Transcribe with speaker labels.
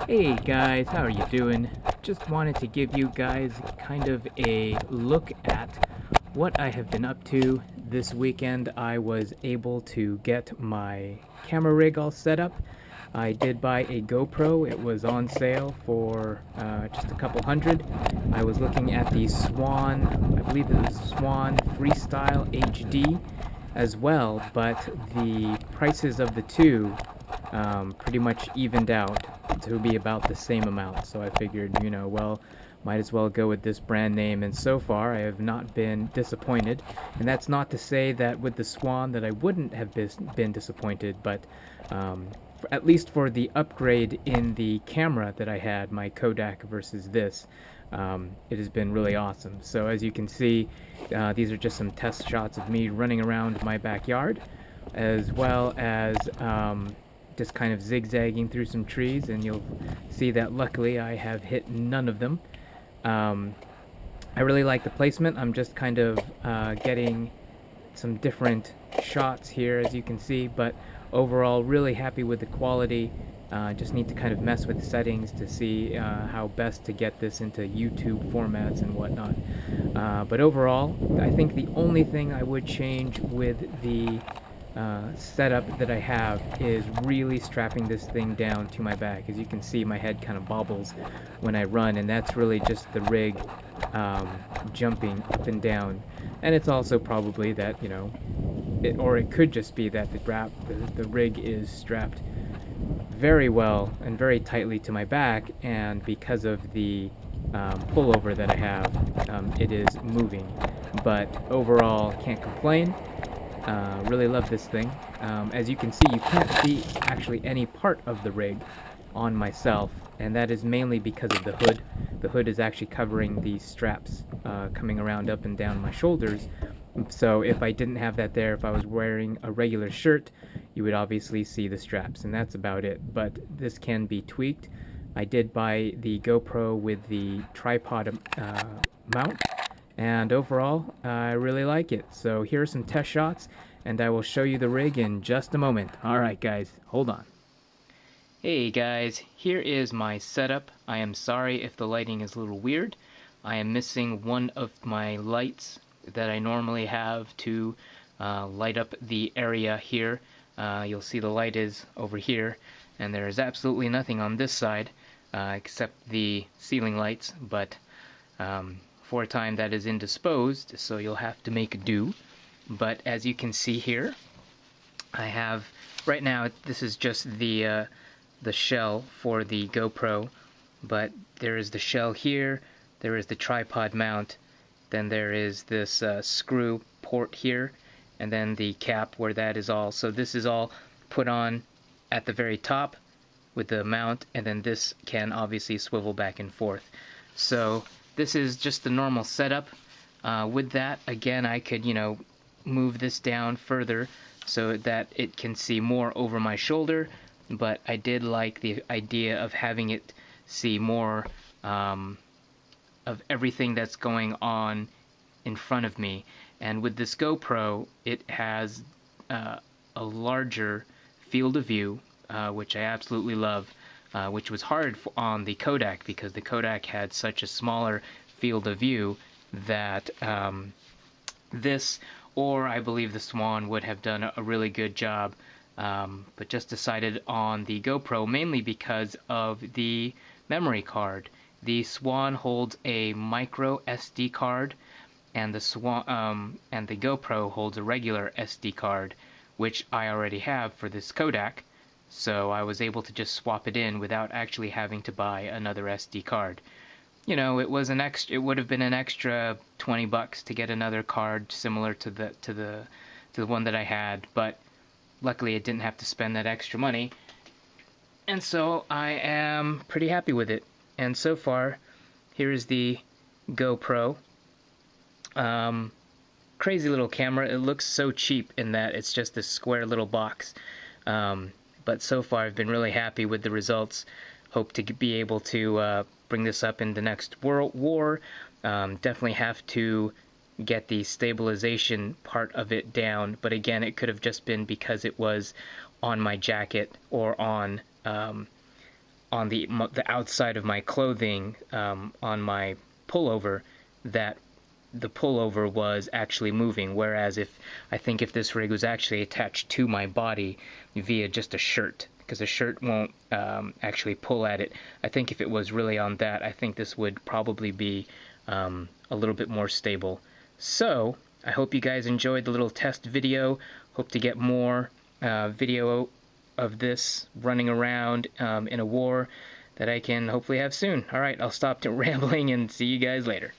Speaker 1: Hey guys, how are you doing? Just wanted to give you guys kind of a look at what I have been up to. This weekend I was able to get my camera rig all set up. I did buy a GoPro. It was on sale for just a couple hundred. I was looking at the Swan, I believe it was Swan Freestyle HD as well, but the prices of the two pretty much evened out to be about the same amount. So I figured, well, might as well go with this brand name. And so far, I have not been disappointed. And that's not to say that with the Swan that I wouldn't have been disappointed, but at least for the upgrade in the camera that I had, my Kodak versus this, it has been really awesome. So as you can see, these are just some test shots of me running around my backyard, as well as just kind of zigzagging through some trees, and you'll see that luckily I have hit none of them. I really like the placement. I'm just kind of getting some different shots here, as you can see, but overall really happy with the quality. Just need to kind of mess with the settings to see how best to get this into YouTube formats and whatnot. But overall, I think the only thing I would change with the setup that I have is really strapping this thing down to my back. As you can see, my head kind of bobbles when I run, and that's really just the rig jumping up and down. And it's also probably that, or it could just be that the rig is strapped very well and very tightly to my back, and because of the pullover that I have, it is moving. But overall, can't complain. Really love this thing. As you can see, you can't see actually any part of the rig on myself, and that is mainly because of the hood. The hood is actually covering the straps coming around up and down my shoulders. So if I didn't have that there, if I was wearing a regular shirt, you would obviously see the straps, and that's about it. But this can be tweaked. I did buy the GoPro with the tripod mount, and overall, I really like it. So here are some test shots, and I will show you the rig in just a moment. Alright guys, hold on. Hey guys, here is my setup. I am sorry if the lighting is a little weird. I am missing one of my lights that I normally have to light up the area here. You'll see the light is over here, and there is absolutely nothing on this side except the ceiling lights, but for a time that is indisposed, so you'll have to make do. But as you can see here, I have, right now this is just the shell for the GoPro, but there is the shell here, there is the tripod mount, then there is this screw port here, and then the cap where that is all. So this is all put on at the very top with the mount, and then this can obviously swivel back and forth. So this is just the normal setup. With that, again, I could, move this down further so that it can see more over my shoulder, but I did like the idea of having it see more of everything that's going on in front of me. And with this GoPro, it has a larger field of view, which I absolutely love, which was hard on the Kodak because the Kodak had such a smaller field of view that this, or I believe the Swan, would have done a really good job, but just decided on the GoPro mainly because of the memory card. The Swan holds a micro SD card, and the GoPro holds a regular SD card, which I already have for this Kodak, so I was able to just swap it in without actually having to buy another SD card. It would have been an extra $20 to get another card similar to the one that I had, but luckily I didn't have to spend that extra money, and so I am pretty happy with it. And so far, here is the GoPro. Crazy little camera. It looks so cheap in that it's just this square little box. But so far I've been really happy with the results. Hope to be able to bring this up in the next World War. Definitely have to get the stabilization part of it down, but again, it could have just been because it was on my jacket or on on the outside of my clothing, on my pullover, that the pullover was actually moving, whereas I think if this rig was actually attached to my body via just a shirt, because a shirt won't actually pull at it. I think if it was really on that, I think this would probably be a little bit more stable. So I hope you guys enjoyed the little test video. Hope to get more video of this running around in a war that I can hopefully have soon. Alright, I'll stop rambling and see you guys later.